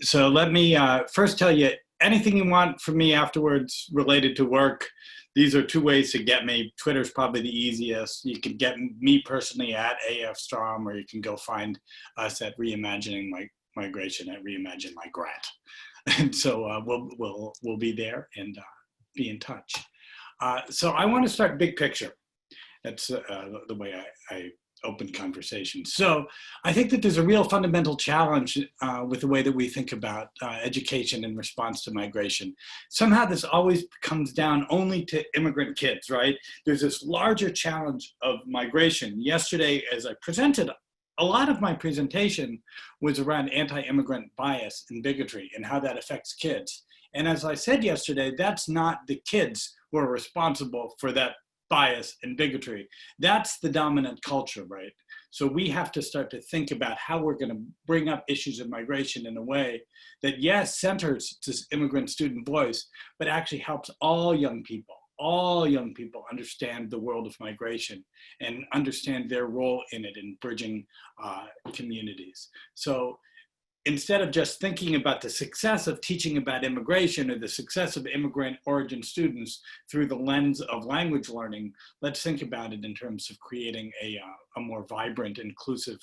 So let me first tell you anything you want from me afterwards related to work. These are two ways to get me. Twitter's probably the easiest. You can get me personally at AF Strom, or you can go find us at Reimagining Migration at Reimagine My Grant. And so we'll be there and be in touch. So I want to start big picture. That's the way I open conversation. So I think that there's a real fundamental challenge with the way that we think about education in response to migration. Somehow this always comes down only to immigrant kids, right? There's this larger challenge of migration. Yesterday, as I presented, a lot of my presentation was around anti-immigrant bias and bigotry and how that affects kids. And as I said yesterday, that's not the kids who are responsible for that bias and bigotry. That's the dominant culture, right? So we have to start to think about how we're going to bring up issues of migration in a way that, yes, centers this immigrant student voice, but actually helps all young people understand the world of migration and understand their role in it in bridging communities. So instead of just thinking about the success of teaching about immigration or the success of immigrant origin students through the lens of language learning, let's think about it in terms of creating a more vibrant, inclusive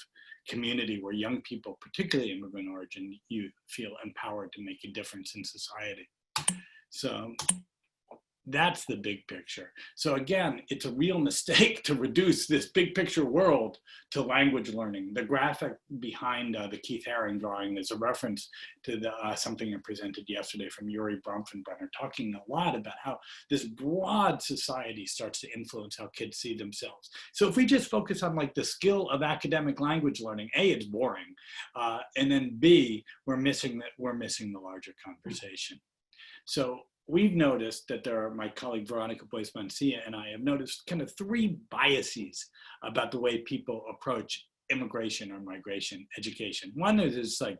community where young people, particularly immigrant origin youth, feel empowered to make a difference in society. So that's the big picture. So again, it's a real mistake to reduce this big picture world to language learning. The graphic behind the Keith Haring drawing is a reference to the, something I presented yesterday from Yuri Bronfenbrenner, talking a lot about how this broad society starts to influence how kids see themselves. So if we just focus on like the skill of academic language learning, A, it's boring, and then B, we're missing the larger conversation. So we've noticed that my colleague Veronica Boyce-Mancia and I have noticed kind of three biases about the way people approach immigration or migration education. One is like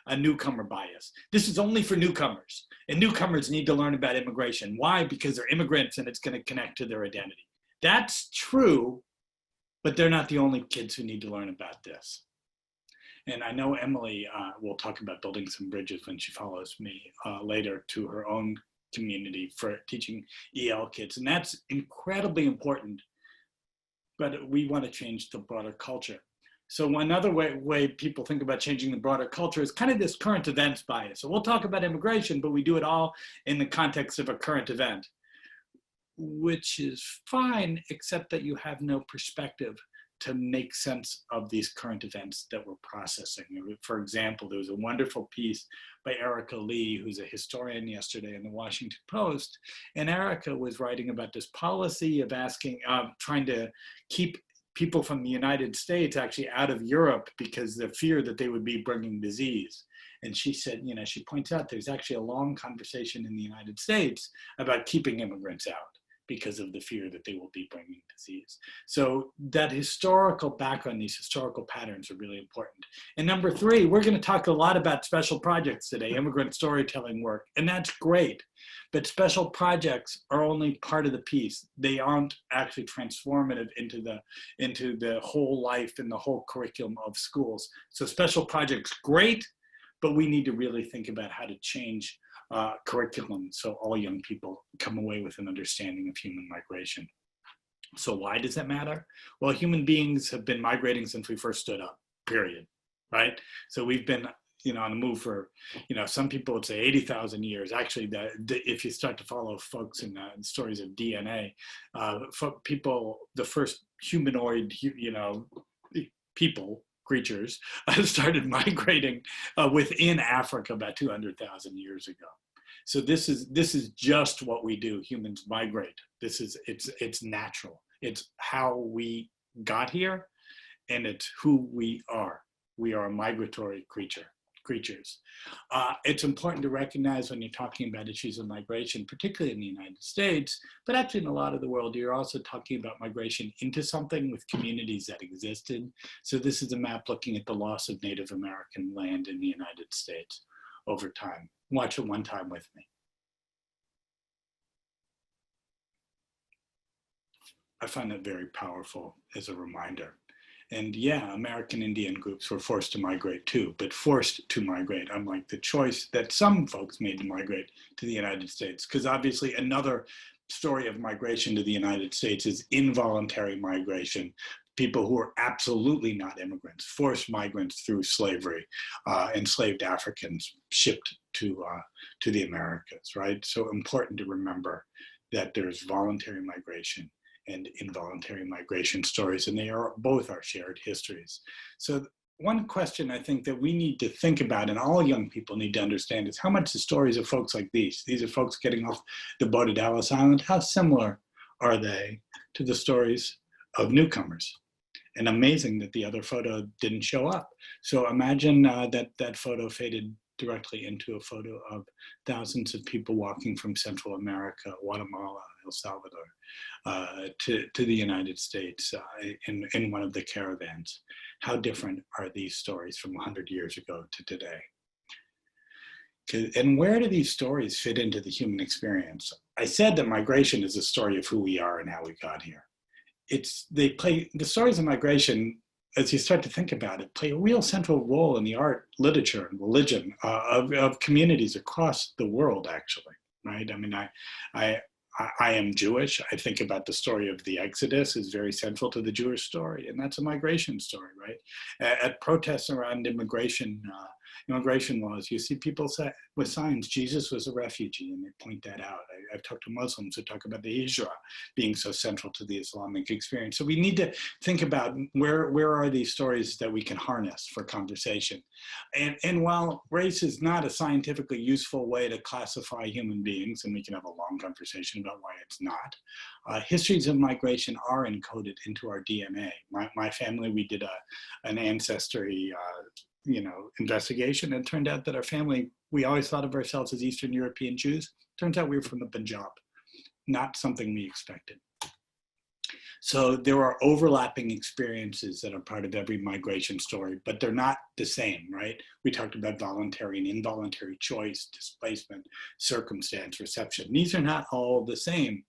a newcomer bias. This is only for newcomers, and newcomers need to learn about immigration. Why? Because they're immigrants and it's going to connect to their identity. That's true, but they're not the only kids who need to learn about this. And I know Emily will talk about building some bridges when she follows me later to her own community for teaching EL kids. And that's incredibly important, but we want to change the broader culture. So another way people think about changing the broader culture is kind of this current events bias. So we'll talk about immigration, but we do it all in the context of a current event, which is fine, except that you have no perspective to make sense of these current events that we're processing. For example, there was a wonderful piece by Erica Lee, who's a historian, yesterday in the Washington Post, and Erica was writing about this policy of trying to keep people from the United States actually out of Europe because the fear that they would be bringing disease. And she said, you know, she points out there's actually a long conversation in the United States about keeping immigrants out because of the fear that they will be bringing disease. So that historical background, these historical patterns are really important. And number three, we're going to talk a lot about special projects today, immigrant storytelling work, and that's great. But special projects are only part of the piece. They aren't actually transformative into the whole life and the whole curriculum of schools. So special projects, great, but we need to really think about how to change curriculum so all young people come away with an understanding of human migration. So why does that matter? Well, human beings have been migrating since we first stood up, period, right? So we've been, you know, on the move for, you know, some people would say 80,000 years. Actually, if you start to follow folks in stories of DNA, the first humanoid, you know, creatures started migrating within Africa about 200,000 years ago. So this is just what we do. Humans migrate. It's natural. It's how we got here, and it's who we are. We are a migratory creatures. It's important to recognize when you're talking about issues of migration, particularly in the United States, but actually in a lot of the world, you're also talking about migration into something with communities that existed. So this is a map looking at the loss of Native American land in the United States over time. Watch it one time with me. I find that very powerful as a reminder. And yeah, American Indian groups were forced to migrate too, but forced to migrate, unlike the choice that some folks made to migrate to the United States. Because obviously another story of migration to the United States is involuntary migration. People who are absolutely not immigrants, forced migrants through slavery, enslaved Africans shipped to the Americas, right? So important to remember that there's voluntary migration and involuntary migration stories, and they are both our shared histories. So one question I think that we need to think about, and all young people need to understand, is how much the stories of folks like these are folks getting off the boat at Ellis Island, how similar are they to the stories of newcomers? And amazing that the other photo didn't show up. So imagine that photo faded directly into a photo of thousands of people walking from Central America, Guatemala, El Salvador, to the United States in one of the caravans. How different are these stories from 100 years ago to today? And where do these stories fit into the human experience? I said that migration is a story of who we are and how we got here. The stories of migration, as you start to think about it, play a real central role in the art, literature, and religion of communities across the world, actually, right? I mean, I am Jewish. I think about the story of the Exodus is very central to the Jewish story, and that's a migration story, right? At protests around immigration laws, you see people say with signs, Jesus was a refugee, and they point that out. I've talked to Muslims who talk about the Hijra being so central to the Islamic experience. So we need to think about where are these stories that we can harness for conversation. And while race is not a scientifically useful way to classify human beings, and we can have a long conversation about why it's not, histories of migration are encoded into our DNA. My family, we did an ancestry investigation, and it turned out that our family, we always thought of ourselves as Eastern European Jews. Turns out we were from the Punjab, not something we expected. So there are overlapping experiences that are part of every migration story, but they're not the same, right? We talked about voluntary and involuntary choice, displacement, circumstance, reception. These are not all the same.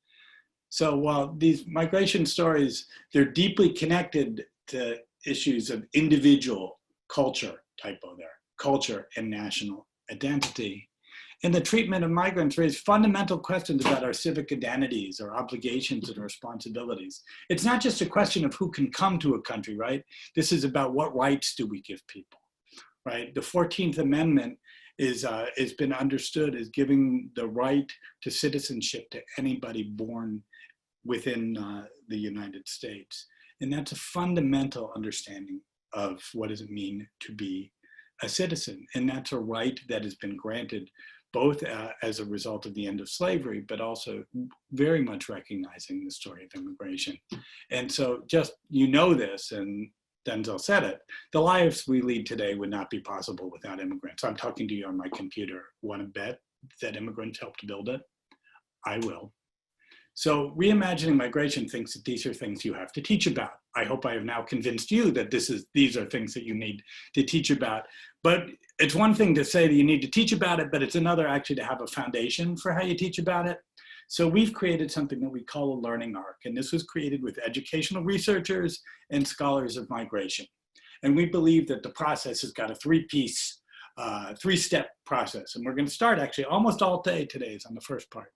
So while these migration stories, they're deeply connected to issues of individual culture, typo there, culture and national identity. And the treatment of migrants raise fundamental questions about our civic identities, our obligations and responsibilities. It's not just a question of who can come to a country, right? This is about what rights do we give people, right? The 14th Amendment has been understood as giving the right to citizenship to anybody born within the United States. And that's a fundamental understanding of what does it mean to be a citizen. And that's a right that has been granted both as a result of the end of slavery, but also very much recognizing the story of immigration. And so just, this, and Denzel said it, the lives we lead today would not be possible without immigrants. I'm talking to you on my computer. Want to bet that immigrants helped build it? I will. So Reimagining Migration thinks that these are things you have to teach about. I hope I have now convinced you that these are things that you need to teach about. But it's one thing to say that you need to teach about it, but it's another actually to have a foundation for how you teach about it. So we've created something that we call a learning arc, and this was created with educational researchers and scholars of migration. And we believe that the process has got a three-step process. And we're going to start actually almost all day today is on the first part.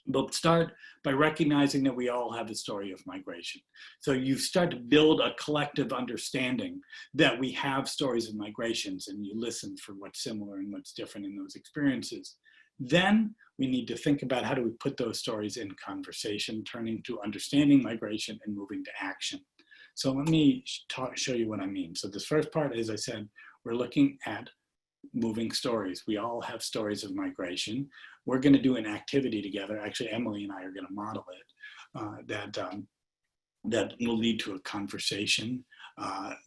We'll start by recognizing that we all have a story of migration. So you start to build a collective understanding that we have stories of migrations, and you listen for what's similar and what's different in those experiences. Then we need to think about how do we put those stories in conversation, turning to understanding migration and moving to action. So let me show you what I mean. So this first part, as I said, we're looking at moving stories. We all have stories of migration. We're going to do an activity together. Actually, Emily and I are going to model it that will lead to a conversation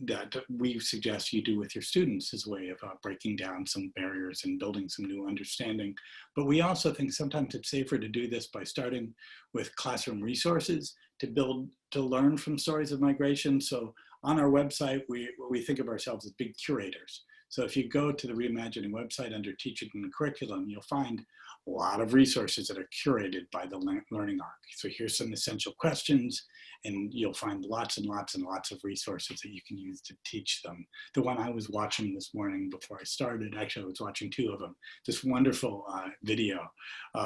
that we suggest you do with your students as a way of breaking down some barriers and building some new understanding. But we also think sometimes it's safer to do this by starting with classroom resources to learn from stories of migration. So on our website, we think of ourselves as big curators. So if you go to the Reimagining website under Teaching and Curriculum, you'll find a lot of resources that are curated by the learning arc. So here's some essential questions, and you'll find lots and lots and lots of resources that you can use to teach them. The one I was watching this morning before I started, actually I was watching two of them, this wonderful video,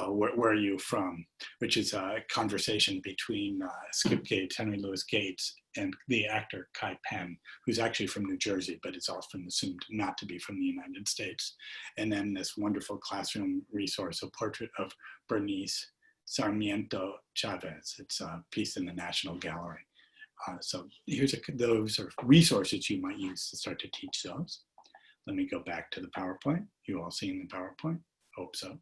Where Are You From?, which is a conversation between Skip Gates, Henry Louis Gates, and the actor Kai Penn, who's actually from New Jersey, but is often assumed not to be from the United States. And then this wonderful classroom resource, a portrait of Bernice Sarmiento Chavez. It's a piece in the National Gallery. So those are resources you might use to start to teach those. Let me go back to the PowerPoint. You all seen the PowerPoint? Hope so.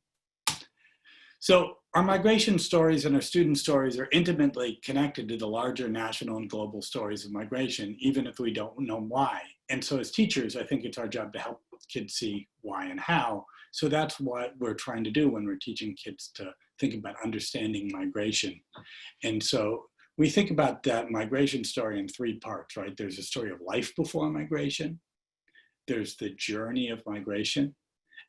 So our migration stories and our student stories are intimately connected to the larger national and global stories of migration, even if we don't know why. And so as teachers, I think it's our job to help kids see why and how. So that's what we're trying to do when we're teaching kids to think about understanding migration. And so we think about that migration story in three parts, right? There's a story of life before migration. There's the journey of migration.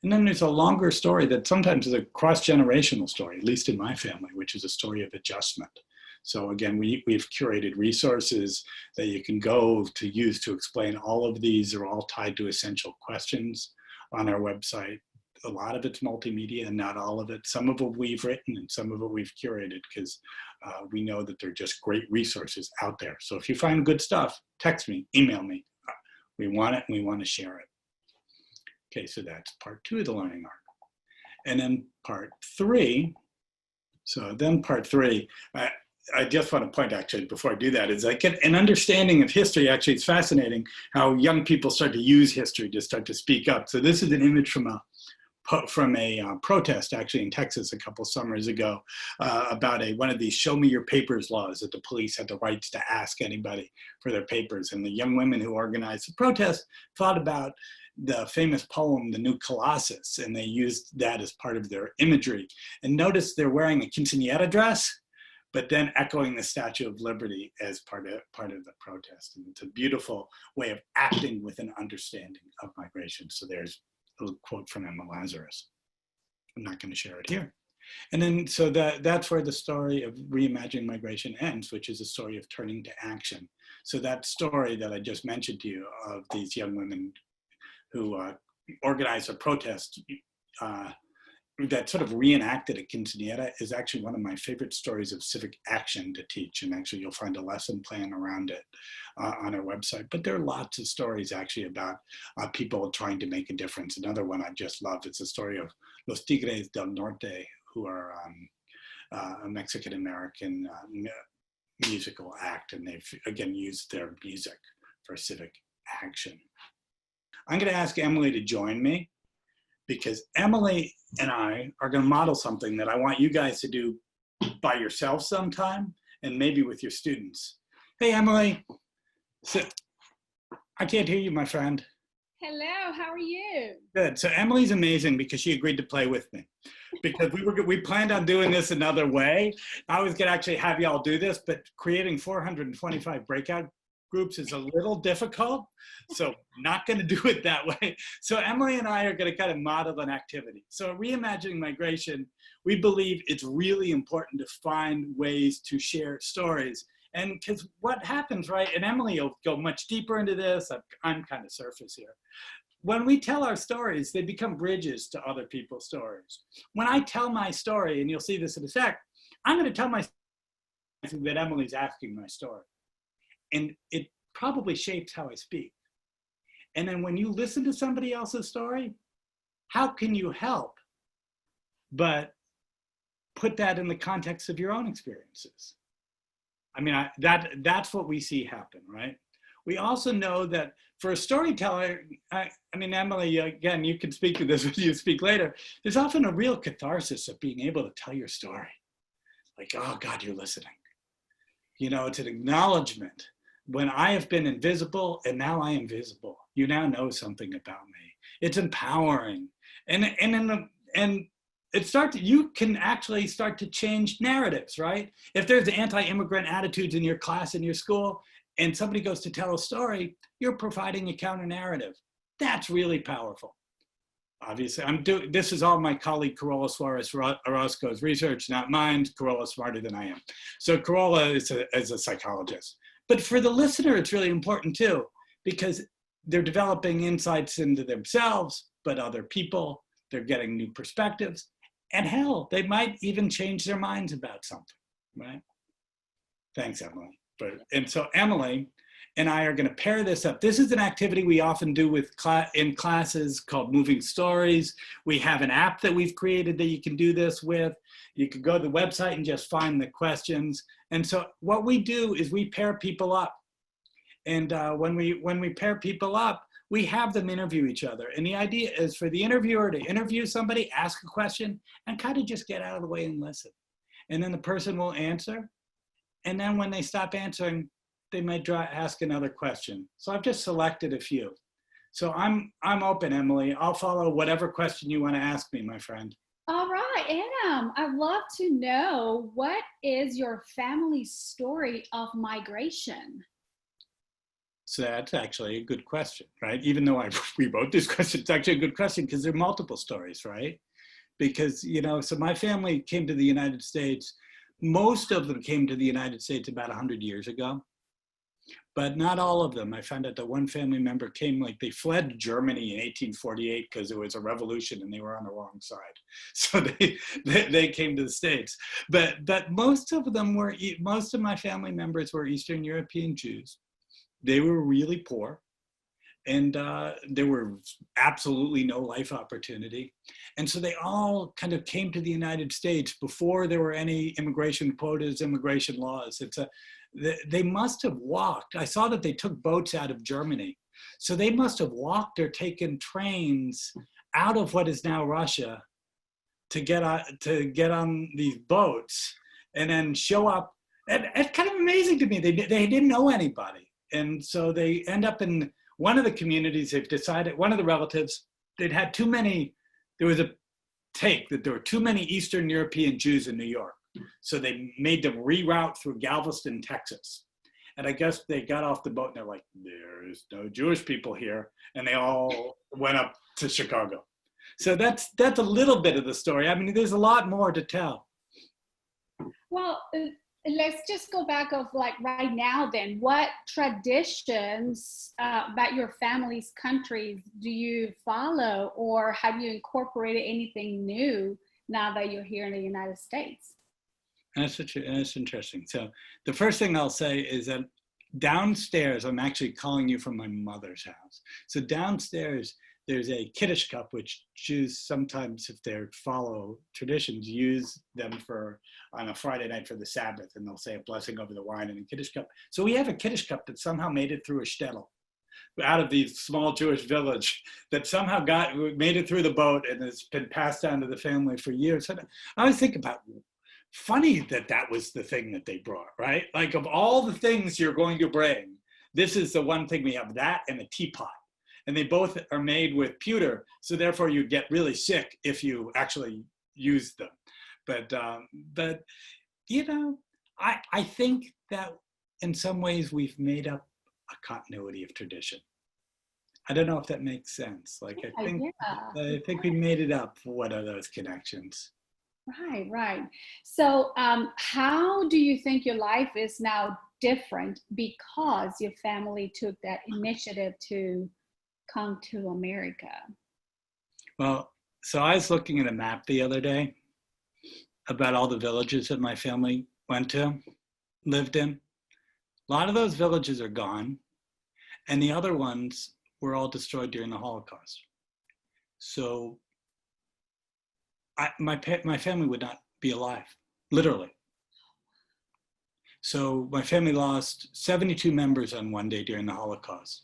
And then there's a longer story that sometimes is a cross-generational story, at least in my family, which is a story of adjustment. So again, we've curated resources that you can go to use to explain all of these. Are all tied to essential questions on our website. A lot of it's multimedia and not all of it. Some of it we've written and some of it we've curated because we know that they're just great resources out there. So if you find good stuff, text me, email me. We want it and we want to share it. Okay, so that's part 2 of the learning arc. And then part 3, I just want to point actually before I do that is I get an understanding of history. Actually, it's fascinating how young people start to use history to start to speak up. So this is an image from a protest actually in Texas a couple summers ago about one of these show me your papers laws that the police had the rights to ask anybody for their papers. And the young women who organized the protest thought about the famous poem, The New Colossus, and they used that as part of their imagery. And notice they're wearing a quinceañera dress, but then echoing the Statue of Liberty as part of the protest. And it's a beautiful way of acting with an understanding of migration. So there's a quote from Emma Lazarus. I'm not going to share it here. And then, so that's where the story of Reimagining Migration ends, which is a story of turning to action. So that story that I just mentioned to you of these young women who organized a protest that sort of reenacted a quinceañera is actually one of my favorite stories of civic action to teach. And actually you'll find a lesson plan around it on our website. But there are lots of stories actually about people trying to make a difference. Another one I just love is the story of Los Tigres del Norte, who are a Mexican-American musical act. And they've, again, used their music for civic action. I'm going to ask Emily to join me because Emily and I are going to model something that I want you guys to do by yourself sometime and maybe with your students. Hey, Emily. So, I can't hear you, my friend. Hello, how are you? Good. So Emily's amazing because she agreed to play with me because we planned on doing this another way. I was going to actually have y'all do this, but creating 425 breakout groups is a little difficult, so not going to do it that way. So Emily and I are going to kind of model an activity. So Reimagining Migration, we believe it's really important to find ways to share stories. And because what happens, right, and Emily will go much deeper into this, I'm kind of surface here. When we tell our stories, they become bridges to other people's stories. When I tell my story, and you'll see this in a sec, I'm going to tell my story that Emily's asking my story. And it probably shapes how I speak. And then when you listen to somebody else's story, how can you help but put that in the context of your own experiences? I mean, that's what we see happen, right? We also know that for a storyteller, I mean, Emily, again, you can speak to this when you speak later, there's often a real catharsis of being able to tell your story. Like, oh God, you're listening. You know, it's an acknowledgement. When I have been invisible and now I am visible, you now know something about me. It's empowering. And you can actually start to change narratives, right? If there's anti-immigrant attitudes in your class, in your school, and somebody goes to tell a story, you're providing a counter narrative. That's really powerful. Obviously, this is all my colleague Carola Suarez Orozco's research, not mine. Carola's smarter than I am. So Carola is a psychologist. But for the listener, it's really important too, because they're developing insights into themselves, but other people, they're getting new perspectives. And hell, they might even change their minds about something, right? Thanks, Emily. And so Emily and I are going to pair this up. This is an activity we often do in classes called Moving Stories. We have an app that we've created that you can do this with. You can go to the website and just find the questions. And so what we do is we pair people up. And when we pair people up, we have them interview each other. And the idea is for the interviewer to interview somebody, ask a question, and kind of just get out of the way and listen. And then the person will answer. And then when they stop answering, they might ask another question. So I've just selected a few. So I'm open, Emily. I'll follow whatever question you want to ask me, my friend. All right, Adam, I'd love to know, what is your family story of migration? So that's actually a good question, right? Even though we wrote this question, it's actually a good question because there are multiple stories, right? Because, so my family came to the United States. Most of them came to the United States about 100 years ago. But not all of them. I found out that one family member came, they fled Germany in 1848 because there was a revolution and they were on the wrong side. So they came to the States. But most of my family members were Eastern European Jews. They were really poor. And there were absolutely no life opportunity. And so they all kind of came to the United States before there were any immigration quotas, immigration laws. They must have walked. I saw that they took boats out of Germany. So they must have walked or taken trains out of what is now Russia to get on these boats and then show up. And it's kind of amazing to me. They didn't know anybody. And so they end up in one of the communities. They've decided, one of the relatives, there was a take that there were too many Eastern European Jews in New York. So they made them reroute through Galveston, Texas. And I guess they got off the boat and they're like, there is no Jewish people here. And they all went up to Chicago. So that's a little bit of the story. I mean, there's a lot more to tell. Well, let's just go back of right now then. What traditions about your family's countries do you follow, or have you incorporated anything new now that you're here in the United States? That's interesting. So the first thing I'll say is that downstairs, I'm actually calling you from my mother's house. So downstairs, there's a Kiddush cup, which Jews sometimes, if they follow traditions, use them on a Friday night for the Sabbath, and they'll say a blessing over the wine in a Kiddush cup. So we have a Kiddush cup that somehow made it through a shtetl, out of the small Jewish village, that somehow made it through the boat and has been passed down to the family for years. And I always think about, funny that was the thing that they brought, right? Like, of all the things you're going to bring, this is the one thing we have, that and a teapot. And they both are made with pewter, so therefore you get really sick if you actually use them. But I think that in some ways we've made up a continuity of tradition. I don't know if that makes sense. I think we made it up. What are those connections? Right. So how do you think your life is now different because your family took that initiative to come to America? Well, so I was looking at a map the other day about all the villages that my family lived in. A lot of those villages are gone, and the other ones were all destroyed during the Holocaust. So my family would not be alive, literally. So my family lost 72 members on one day during the Holocaust.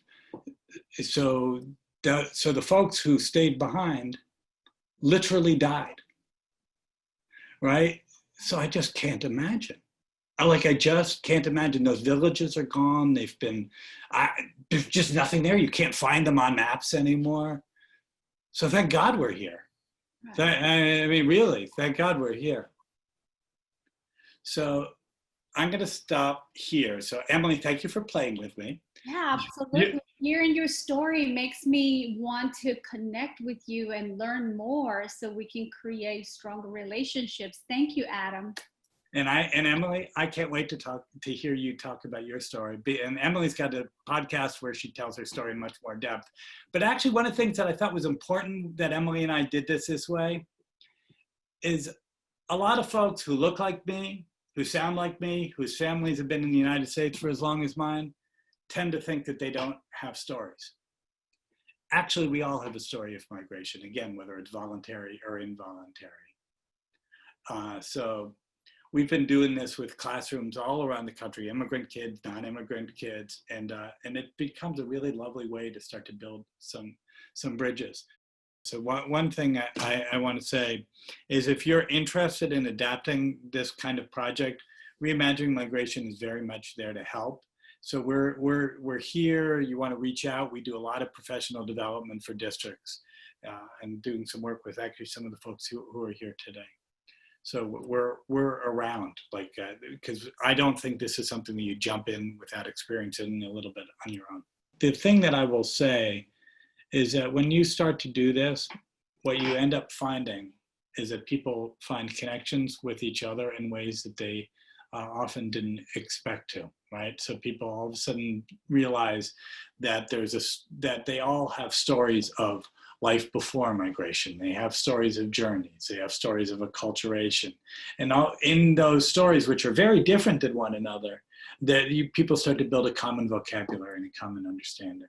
So the folks who stayed behind literally died, right? So I just can't imagine. I just can't imagine. Those villages are gone. There's just nothing there. You can't find them on maps anymore. So thank God we're here. Really, thank God we're here. So I'm going to stop here. So Emily, thank you for playing with me. Yeah, absolutely. Hearing your story makes me want to connect with you and learn more so we can create stronger relationships. Thank you, Adam. And Emily, I can't wait to hear you talk about your story. And Emily's got a podcast where she tells her story in much more depth. But actually, one of the things that I thought was important that Emily and I did this way is a lot of folks who look like me, who sound like me, whose families have been in the United States for as long as mine, tend to think that they don't have stories. Actually, we all have a story of migration, again, whether it's voluntary or involuntary. So we've been doing this with classrooms all around the country, immigrant kids, non-immigrant kids, and it becomes a really lovely way to start to build some bridges. So one thing I want to say is if you're interested in adapting this kind of project, Reimagining Migration is very much there to help. So we're here. You want to reach out. We do a lot of professional development for districts and doing some work with actually some of the folks who are here today. So we're around, like, because I don't think this is something that you jump in without experiencing a little bit on your own. The thing that I will say is that when you start to do this, what you end up finding is that people find connections with each other in ways that they often didn't expect to, right? So people all of a sudden realize that that they all have stories of life before migration. They have stories of journeys. They have stories of acculturation. And in those stories, which are very different than one another, that people start to build a common vocabulary and a common understanding.